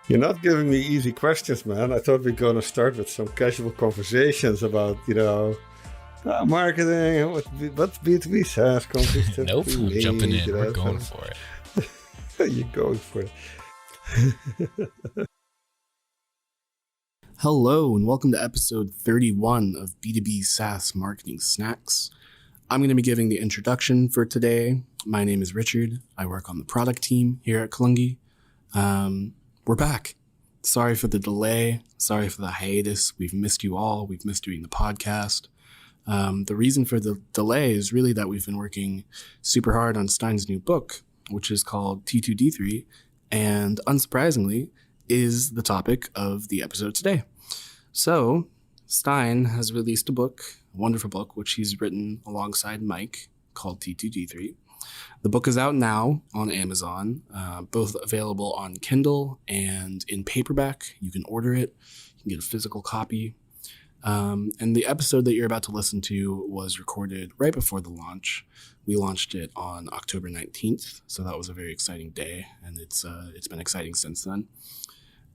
You're not giving me easy questions, man. I thought we are going to start with some casual conversations about, marketing, what's B2B SaaS companies Nope, typically I'm mean, jumping in. We're going for it. You're going for it. Hello, and welcome to episode 31 of B2B SaaS Marketing Snacks. I'm going to be giving the introduction for today. My name is Richard. I work on the product team here at Kalungi. We're back. Sorry for the delay. Sorry for the hiatus. We've missed you all. We've missed doing the podcast. The reason for the delay is really that we've been working super hard on Stein's new book, which is called T2D3, and unsurprisingly is the topic of the episode today. So Stijn has released a book, a wonderful book, which he's written alongside Mike, called T2D3. The book is out now on Amazon, both available on Kindle and in paperback. You can order it. You can get a physical copy. And the episode that you're about to listen to was recorded right before the launch. We launched it on October 19th, so that was a very exciting day, and it's been exciting since then.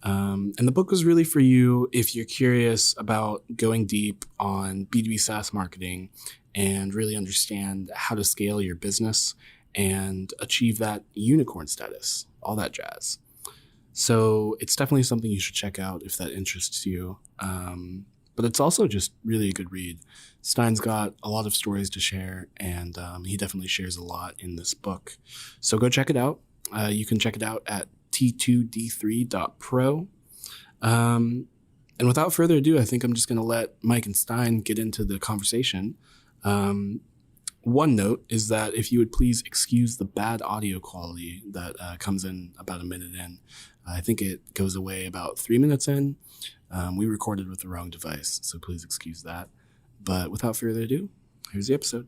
And the book is really for you if you're curious about going deep on B2B SaaS marketing and really understand how to scale your business and achieve that unicorn status, all that jazz. So it's definitely something you should check out if that interests you. But it's also just really a good read. Stein's got a lot of stories to share, and he definitely shares a lot in this book. So go check it out. You can check it out at T2D3.pro. And without further ado, I think I'm just going to let Mike and Stijn get into the conversation. One note is that if you would please excuse the bad audio quality that comes in about a minute in. I think it goes away about 3 minutes in. We recorded with the wrong device, so please excuse that. But without further ado, here's the episode.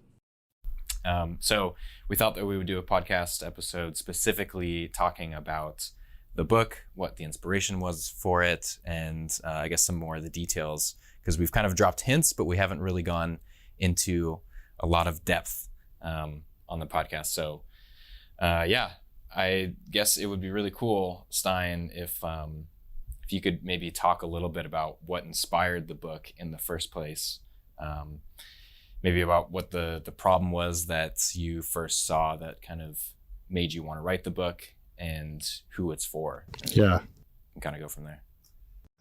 So we thought that we would do a podcast episode specifically talking about the book, what the inspiration was for it, and I guess some more of the details, because we've kind of dropped hints, but we haven't really gone into a lot of depth on the podcast. So I guess it would be really cool, Stijn, if you could maybe talk a little bit about what inspired the book in the first place. Maybe about what the problem was that you first saw that kind of made you want to write the book and who it's for. Yeah. And kind of go from there.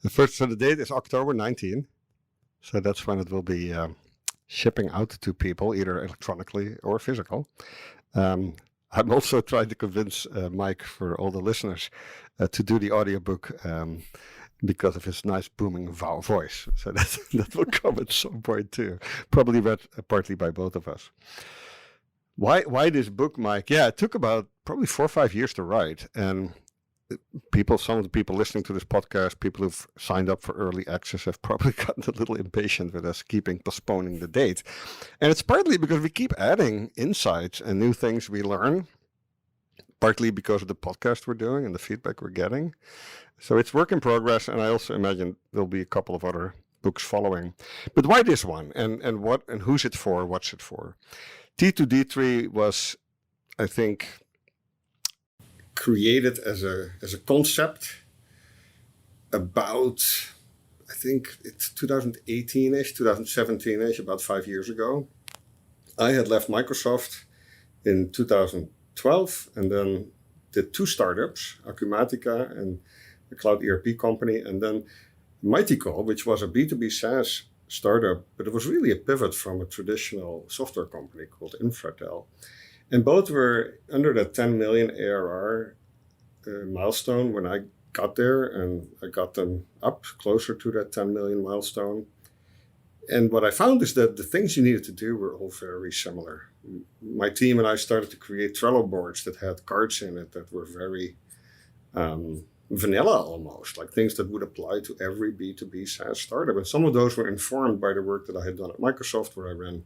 So the date is October 19. So that's when it will be shipping out to people, either electronically or physical. I'm also trying to convince Mike, for all the listeners, to do the audiobook because of his nice booming voice. So that will come at some point too. Probably read partly by both of us. Why this book, Mike? Yeah, it took about probably 4 or 5 years to write. And some of the people listening to this podcast, people who've signed up for early access, have probably gotten a little impatient with us postponing the date. And it's partly because we keep adding insights and new things we learn, partly because of the podcast we're doing and the feedback we're getting. So it's work in progress, and I also imagine there'll be a couple of other books following. But why this one? And what and who's it for? What's it for? T2D3 was, I think, created as a concept about, I think it's 2018-ish, 2017-ish, about 5 years ago. I had left Microsoft in 2012 and then did 2 startups, Acumatica and a cloud ERP company, and then Mightycall, which was a B2B SaaS startup, but it was really a pivot from a traditional software company called Infratel. And both were under that 10 million ARR milestone when I got there, and I got them up closer to that 10 million milestone. And what I found is that the things you needed to do were all very similar. My team and I started to create Trello boards that had cards in it that were very vanilla almost, like things that would apply to every B2B SaaS startup. And some of those were informed by the work that I had done at Microsoft, where I ran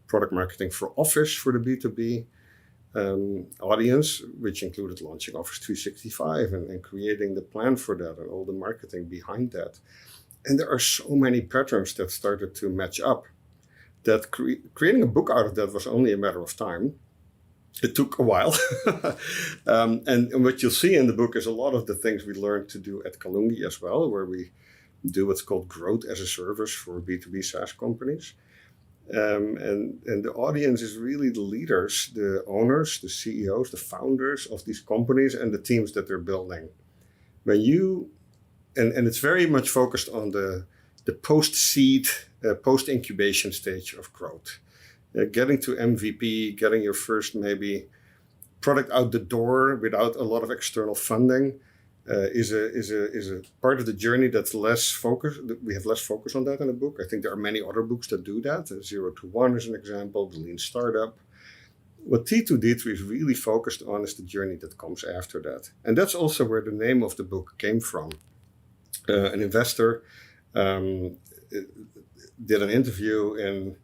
product marketing for Office for the B2B audience, which included launching Office 365 and creating the plan for that and all the marketing behind that. And there are so many patterns that started to match up that creating a book out of that was only a matter of time. It took a while. And what you'll see in the book is a lot of the things we learned to do at Kalungi as well, where we do what's called growth as a service for B2B SaaS companies. And the audience is really the leaders, the owners, the CEOs, the founders of these companies and the teams that they're building. When you, and it's very much focused on the post-seed, post-incubation stage of growth. Getting to MVP, getting your first maybe product out the door without a lot of external funding is a part of the journey that's less focused. We have less focus on that in the book. I think there are many other books that do that. 0 to 1 is an example, the Lean Startup. What T2D3 is really focused on is the journey that comes after that. And that's also where the name of the book came from. An investor did an interview in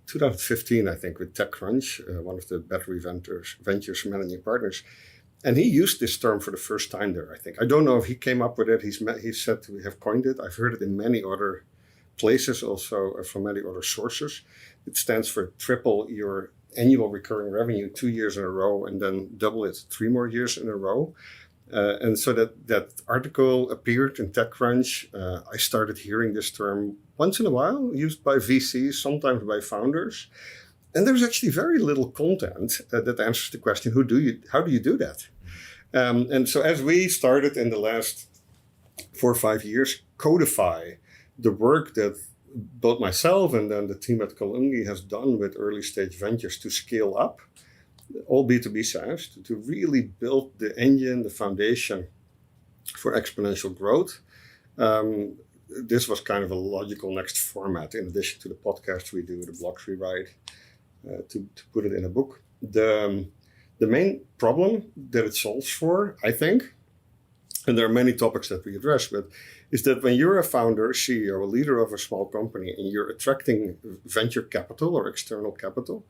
2015, I think, with TechCrunch, one of the battery ventures managing partners. And he used this term for the first time there, I think. I don't know if he came up with it. He said we have coined it. I've heard it in many other places, also from many other sources. It stands for triple your annual recurring revenue 2 years in a row and then double it 3 more years in a row. And so that article appeared in TechCrunch. I started hearing this term once in a while, used by VCs, sometimes by founders. And there's actually very little content that answers the question, how do you do that? And so as we started in the last 4 or 5 years, codify the work that both myself and then the team at Kalungi has done with early stage ventures to scale up, all B2B SaaS, to really build the engine, the foundation for exponential growth. This was kind of a logical next format in addition to the podcast we do, the blogs we write, to put it in a book. The main problem that it solves for, I think, and there are many topics that we address, but is that when you're a founder, CEO, a leader of a small company, and you're attracting venture capital or external capital,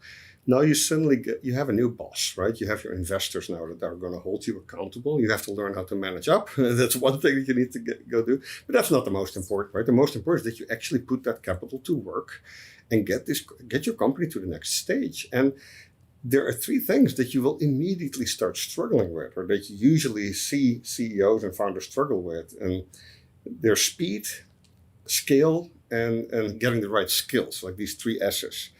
now you suddenly you have a new boss, right? You have your investors now that are going to hold you accountable. You have to learn how to manage up. That's one thing that you need to go do. But that's not the most important, right? The most important is that you actually put that capital to work and get your company to the next stage. And there are 3 things that you will immediately start struggling with, or that you usually see CEOs and founders struggle with. And they're speed, scale, and getting the right skills, like these 3 S's.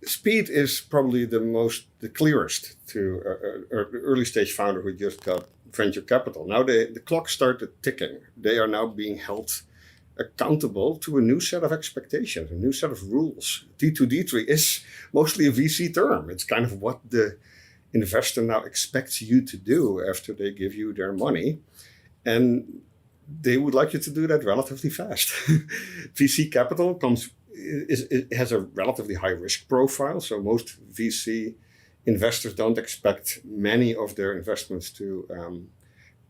Speed is probably the clearest to an early stage founder who just got venture capital. Now the clock started ticking. They are now being held accountable to a new set of expectations, a new set of rules. T2D3 is mostly a VC term. It's kind of what the investor now expects you to do after they give you their money. And they would like you to do that relatively fast. VC capital it has a relatively high risk profile. So most VC investors don't expect many of their investments to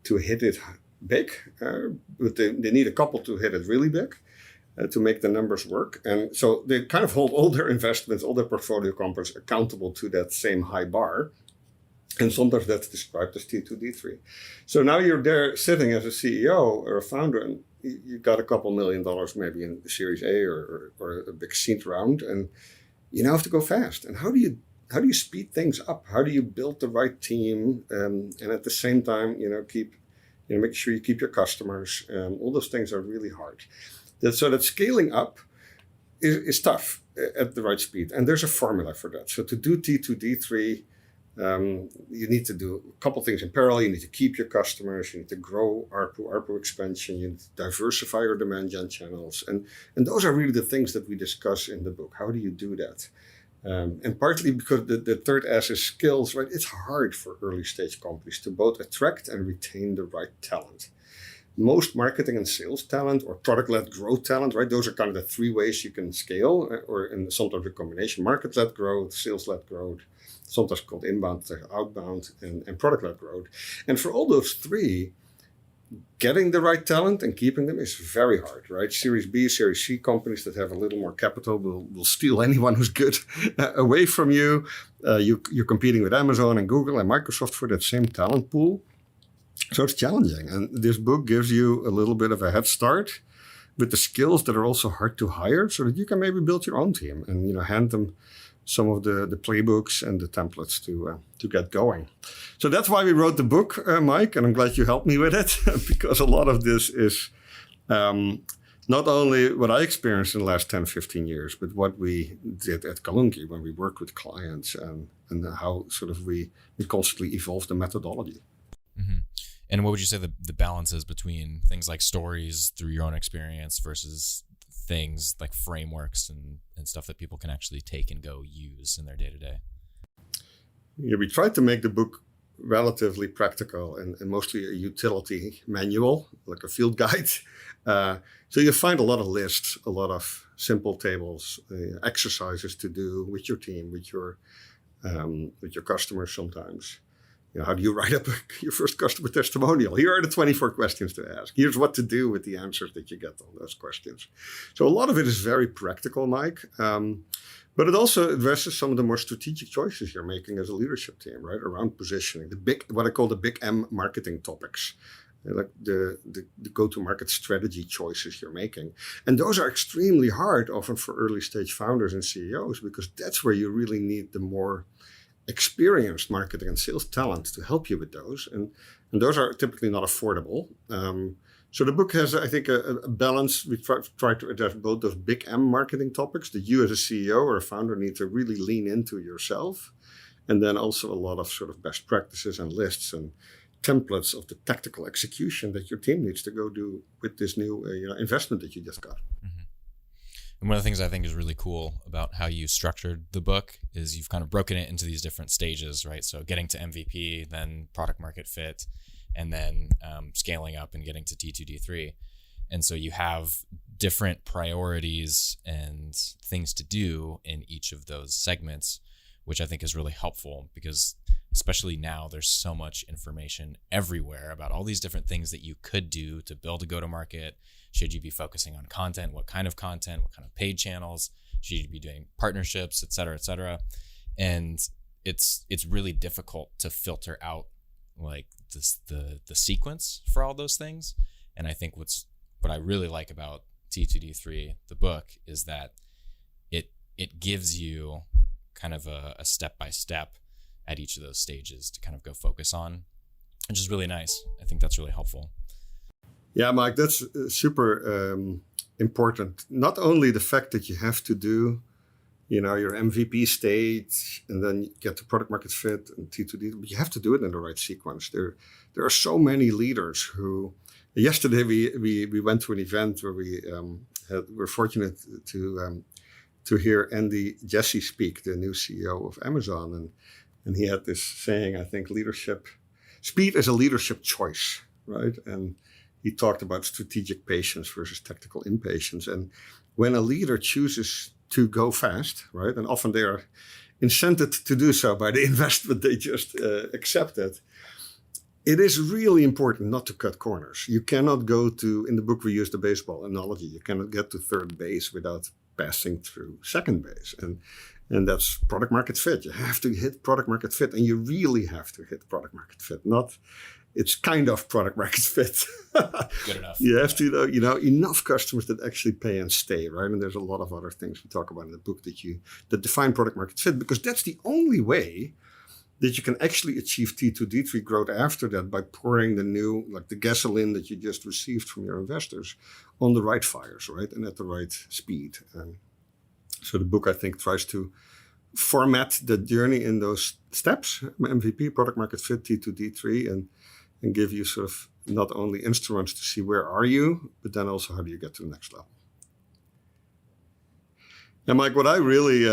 hit it big, but they need a couple to hit it really big to make the numbers work. And so they kind of hold all their investments, all their portfolio companies accountable to that same high bar. And sometimes that's described as T2D3. So now you're there sitting as a CEO or a founder, and you got a couple $1 million maybe in Series A or a big seed round, and you now have to go fast. And how do you speed things up? How do you build the right team and at the same time, make sure you keep your customers? All those things are really hard. So that scaling up is tough at the right speed, and there's a formula for that. So to do T2D3. You need to do a couple things in parallel. You need to keep your customers. You need to grow ARPU expansion. You need to diversify your demand gen channels. And those are really the things that we discuss in the book. How do you do that? And partly because the third S is skills, right? It's hard for early stage companies to both attract and retain the right talent. Most marketing and sales talent or product-led growth talent, right? Those are kind of the 3 ways you can scale, or in sometimes a combination: market-led growth, sales-led growth, sometimes called inbound, outbound, and product-led growth. And for all those 3, getting the right talent and keeping them is very hard, right? Series B, Series C companies that have a little more capital will steal anyone who's good away from you. You're competing with Amazon and Google and Microsoft for that same talent pool. So it's challenging. And this book gives you a little bit of a head start with the skills that are also hard to hire, so that you can maybe build your own team and hand them some of the playbooks and the templates to get going. So that's why we wrote the book, Mike, and I'm glad you helped me with it because a lot of this is not only what I experienced in the last 10, 15 years, but what we did at Kalungi when we worked with clients and how sort of we constantly evolved the methodology. Mm-hmm. And what would you say the balance is between things like stories through your own experience versus things like frameworks and stuff that people can actually take and go use in their day-to-day? Yeah, we tried to make the book relatively practical and mostly a utility manual, like a field guide. So you find a lot of lists, a lot of simple tables, exercises to do with your team, with your customers sometimes. You know, how do you write up your first customer testimonial? Here are the 24 questions to ask. Here's what to do with the answers that you get on those questions. So a lot of it is very practical, Mike. But it also addresses some of the more strategic choices you're making as a leadership team, right? Around positioning, what I call the big M marketing topics, like the go-to-market strategy choices you're making. And those are extremely hard often for early stage founders and CEOs, because that's where you really need the more experienced marketing and sales talent to help you with those. And those are typically not affordable. So the book has, I think, a balance. We try to address both those big M marketing topics that you as a CEO or a founder need to really lean into yourself. And then also a lot of sort of best practices and lists and templates of the tactical execution that your team needs to go do with this new investment that you just got. Mm-hmm. And one of the things I think is really cool about how you structured the book is you've kind of broken it into these different stages, right? So getting to MVP, then product market fit, and then scaling up and getting to T2D3. And so you have different priorities and things to do in each of those segments, which I think is really helpful because especially now there's so much information everywhere about all these different things that you could do to build a go-to-market. Should you be focusing on content? What kind of content? What kind of paid channels? Should you be doing partnerships, et cetera, et cetera? And it's really difficult to filter out like the sequence for all those things. And I think what I really like about T2D3, the book, is that it gives you kind of a step-by-step at each of those stages to kind of go focus on, which is really nice. I think that's really helpful. Yeah, Mike, that's super important. Not only the fact that you have to do, your MVP stage and then get to product market fit and T2D, but you have to do it in the right sequence. There are so many leaders who. Yesterday we went to an event where we're fortunate to hear Andy Jassy speak, the new CEO of Amazon, and he had this saying, I think, speed is a leadership choice, right? And he talked about strategic patience versus tactical impatience. And when a leader chooses to go fast, right, and often they are incented to do so by the investment they just accepted, it is really important not to cut corners. You cannot go to, in the book we use the baseball analogy, you cannot get to third base without passing through second base. And that's product market fit. You have to hit product market fit, and you really have to hit product market fit. Not, it's kind of product market fit. Good enough. You have to, enough customers that actually pay and stay, right? And there's a lot of other things we talk about in the book that define product market fit, because that's the only way that you can actually achieve T2D3 growth after that, by pouring the gasoline that you just received from your investors on the right fires, right? And at the right speed. And so the book, I think, tries to format the journey in those steps, MVP, product market fit, T2D3, and give you sort of not only instruments to see where are you, but then also how do you get to the next level. And Mike, what I really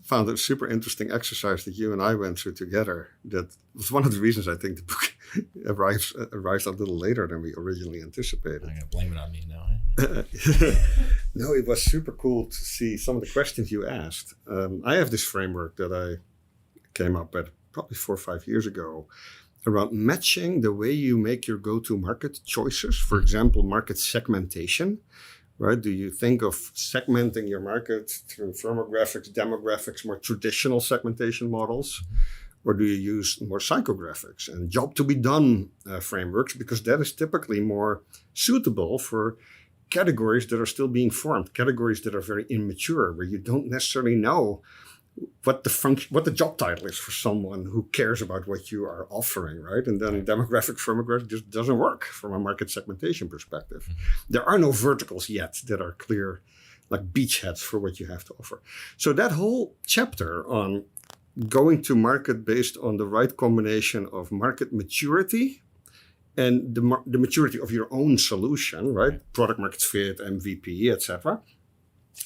found a super interesting exercise that you and I went through together, that was one of the reasons I think the book arrived a little later than we originally anticipated. I'm going to blame it on me now. Eh? No, it was super cool to see some of the questions you asked. I have this framework that I came up with probably 4 or 5 years ago around matching the way you make your go-to-market choices. For example, market segmentation. Right? Do you think of segmenting your market through firmographics, demographics, more traditional segmentation models? Or do you use more psychographics and job to be done frameworks? Because that is typically more suitable for categories that are still being formed, categories that are very immature, where you don't necessarily know what the function, what the job title is for someone who cares about what you are offering, right? And then demographic firmographic just doesn't work from a market segmentation perspective. There are no verticals yet that are clear, like beachheads for what you have to offer. So that whole chapter on going to market based on the right combination of market maturity and the maturity of your own solution, right? Product market fit, MVP, etc.,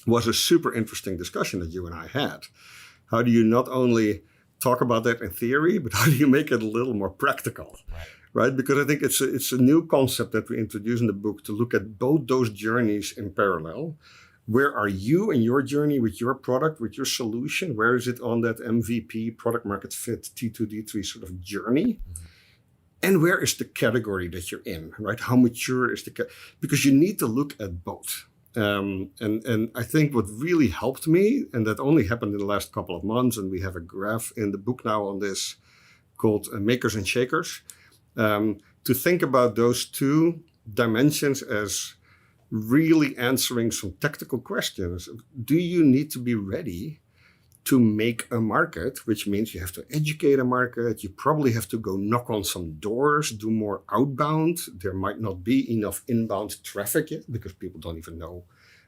was a super interesting discussion that you and I had. How do you not only talk about that in theory, but how do you make it a little more practical, right? Because I think it's a new concept that we introduce in the book to look at both those journeys in parallel. Where are you in your journey with your product, with your solution? Where is it on that MVP, product market fit, T2D3 sort of journey? And where is the category that you're in, right? How mature is because you need to look at both. And I think what really helped me, and that only happened in the last couple of months, and we have a graph in the book now on this called Makers and Shakers, to think about those two dimensions as really answering some tactical questions. Do you need to be ready to make a market, which means you have to educate a market. You probably have to go knock on some doors, do more outbound. There might not be enough inbound traffic yet because people don't even know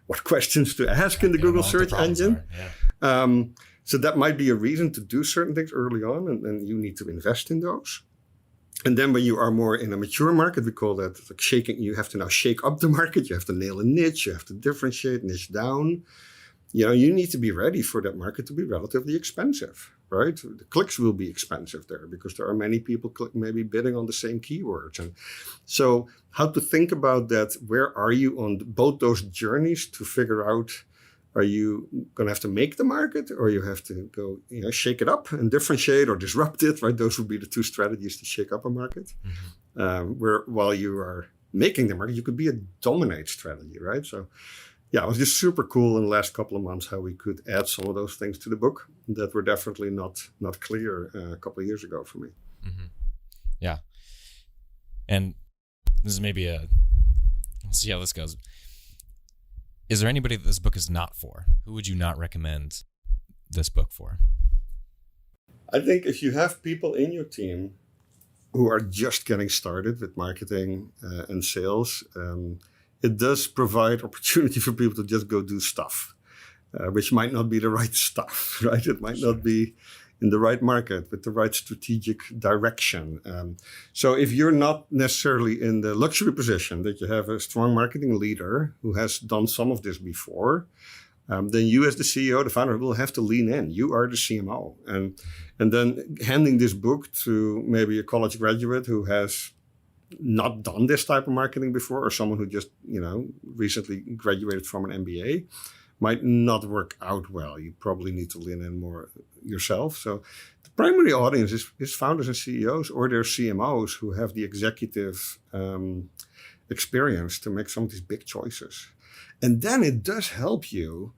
what questions to ask in the Google search engine. So that might be a reason to do certain things early on, and you need to invest in those. And then when you are more in a mature market, we call that like shaking. You have to now shake up the market. You have to nail a niche. You have to differentiate, niche down. You need to be ready for that market to be relatively expensive, right? The clicks will be expensive there because there are many people maybe bidding on the same keywords. And so how to think about that, where are you on both those journeys to figure out, are you going to have to make the market or you have to go, shake it up and differentiate or disrupt it, right? Those would be the two strategies to shake up a market. Where while you are making the market, you could be a dominate strategy, right? So yeah, it was just super cool in the last couple of months how we could add some of those things to the book that were definitely not clear a couple of years ago for me. Yeah. And this is maybe we'll see how this goes. Is there anybody that this book is not for? Who would you not recommend this book for? I think if you have people in your team who are just getting started with marketing and sales, it does provide opportunity for people to just go do stuff, which might not be the right stuff, right? It might not be in the right market with the right strategic direction. So if you're not necessarily in the luxury position that you have a strong marketing leader who has done some of this before, then you as the CEO, the founder, will have to lean in. You are the CMO. And then handing this book to maybe a college graduate who has not done this type of marketing before, or someone who just, recently graduated from an MBA, might not work out well. You probably need to lean in more yourself. So the primary audience is founders and CEOs or their CMOs who have the executive experience to make some of these big choices. And then it does help you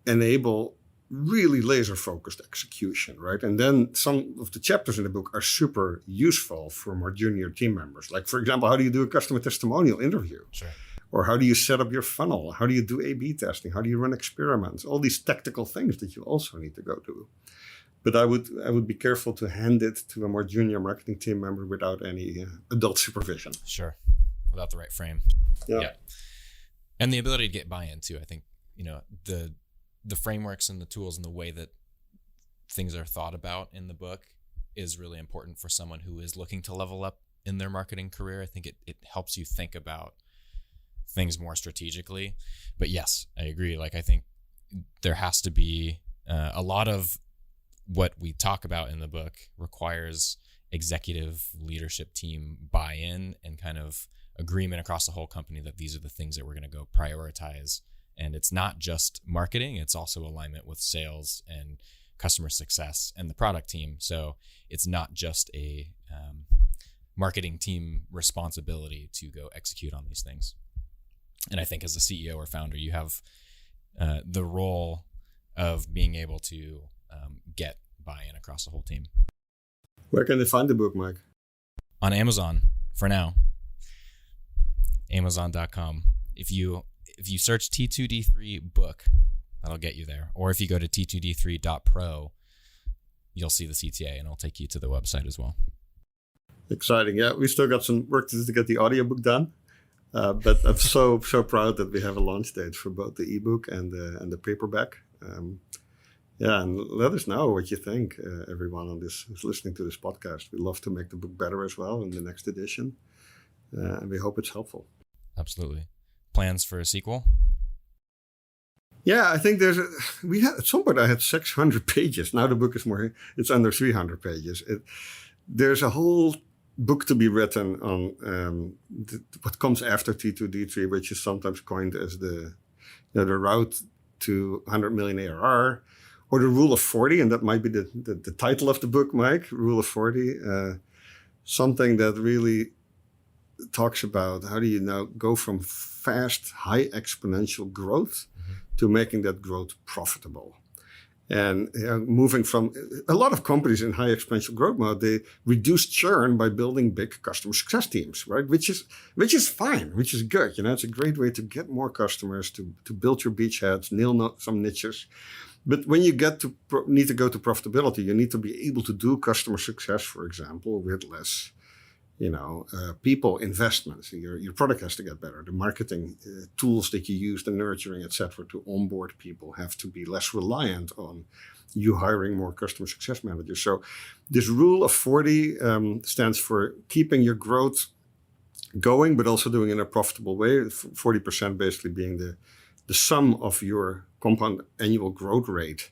enable really laser-focused execution, right? And then some of the chapters in the book are super useful for more junior team members. Like, for example, how do you do a customer testimonial interview? Sure. Or how do you set up your funnel? How do you do A/B testing? How do you run experiments? All these tactical things that you also need to go do. But I would be careful to hand it to a more junior marketing team member without any adult supervision. Sure. Without the right frame. Yeah. And the ability to get buy-in too. I think, the frameworks and the tools and the way that things are thought about in the book is really important for someone who is looking to level up in their marketing career. I think it helps you think about things more strategically. But yes, I agree. Like, I think there has to be a lot of what we talk about in the book requires executive leadership team buy-in and kind of agreement across the whole company that these are the things that we're going to go prioritize. And it's not just marketing, it's also alignment with sales and customer success and the product team. So it's not just a marketing team responsibility to go execute on these things. And I think as a CEO or founder, you have the role of being able to get buy-in across the whole team. Where can they find the book, Mike? On Amazon for now. Amazon.com. If you search T2D3 book, That'll get you there. Or if you go to T2D3.pro, you'll see the CTA and it'll take you to the website as well. Exciting. Yeah, we still got some work to do to get the audiobook done. But I'm so proud that we have a launch date for both the ebook and the paperback. And let us know what you think, everyone on this who's listening to this podcast. We'd love to make the book better as well in the next edition. And we hope it's helpful. Absolutely. Plans for a sequel? Yeah, I think at some point I had 600 pages. Now the book is it's under 300 pages. There's a whole book to be written on what comes after T2D3, which is sometimes coined as the route to 100 million ARR, or the Rule of 40, and that might be the title of the book, Mike, Rule of 40, something that really talks about how do you now go from fast, high exponential growth to making that growth profitable. And moving from a lot of companies in high exponential growth mode, they reduce churn by building big customer success teams, right? Which is fine, which is good. It's a great way to get more customers, to build your beachheads, nail some niches. But when you need to go to profitability, you need to be able to do customer success, for example, with less people, investments. Your product has to get better. The marketing tools that you use, the nurturing, etc., to onboard people have to be less reliant on you hiring more customer success managers. So this Rule of 40 stands for keeping your growth going, but also doing it in a profitable way. 40% basically being the sum of your compound annual growth rate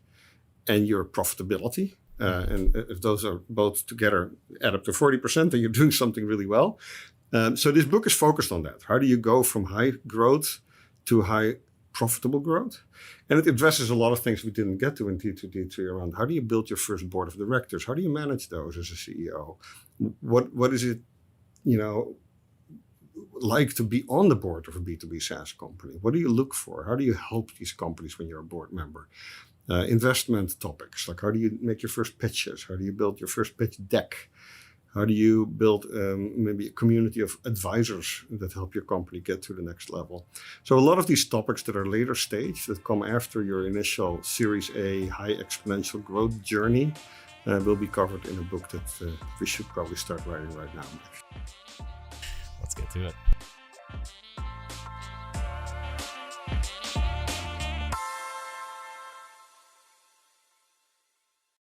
and your profitability. And if those are both together add up to 40%, then you're doing something really well. So this book is focused on that. How do you go from high growth to high profitable growth? And it addresses a lot of things we didn't get to in T2D3 around how do you build your first board of directors? How do you manage those as a CEO? What is it, like to be on the board of a B2B SaaS company? What do you look for? How do you help these companies when you're a board member? Investment topics, like how do you make your first pitches? How do you build your first pitch deck? How do you build maybe a community of advisors that help your company get to the next level? So a lot of these topics that are later stage, that come after your initial Series A high exponential growth journey, will be covered in a book that we should probably start writing right now. Let's get to it.